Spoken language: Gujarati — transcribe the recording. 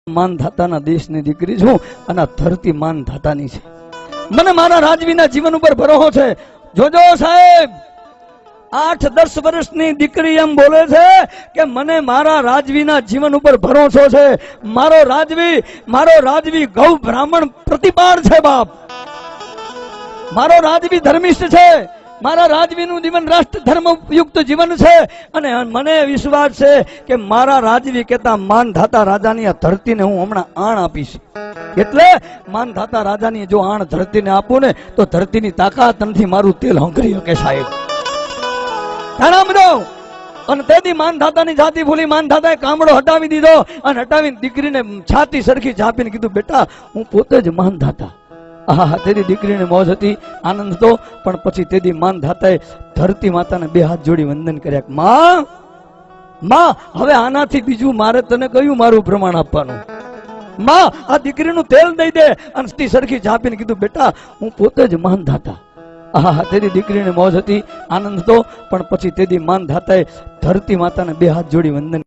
માનધાતાના દેશની દીકરી છું અને ધરતી માનધાતાની છે. મને મારા રાજવીના જીવન ઉપર ભરોસો છે. જોજો સાહેબ, 8-10 વર્ષની દીકરી એમ બોલે છે કે મને મારા રાજવીના જીવન ઉપર ભરોસો છે. મારો રાજવી ગૌ બ્રાહ્મણ પ્રતિપાળ છે બાપ. મારો રાજવી ધર્મિષ્ઠ છે. મારા રાજવીનું જીવન રાષ્ટ્ર ધર્મ યુક્ત જીવન છે અને મને વિશ્વાસ છે કે મારા રાજવી કહેતા માનધાતા રાજાની આ ધરતીને હું હમણાં આણ આપીશ. એટલે માનધાતા રાજાની જો આણ ધરતીને આપું ને તો ધરતીની તાકાત નથી મારું તેલ હંકરી શકે સાહેબ. અને તેથી માનધાતાની જાતિ ભૂલી માનધાતાએ કામડો હટાવી દીધો અને હટાવીને દીકરીને છાતી સરખી ચાપીને કીધું, બેટા હું પોતે જ માનધાતા. આહા, તેની દીકરીને મોજ હતી, આનંદ હતો. પણ પછી તેદી માનધાતાએ ધરતી માતાને 2 હાથ જોડી વંદન કર્યા. માં, હવે આનાથી બીજું મારે તને કયું મારું પ્રમાણ આપવાનું? માં, આ દીકરીનું તેલ દઈ દે. અને સરખી ચાપીને કીધું, બેટા હું પોતે જ માનધાતા. આહા, તેની દીકરીને મોજ હતી, આનંદ હતો. પણ પછી તેદી માનધાતાએ ધરતી માતાને 2 હાથ જોડી વંદન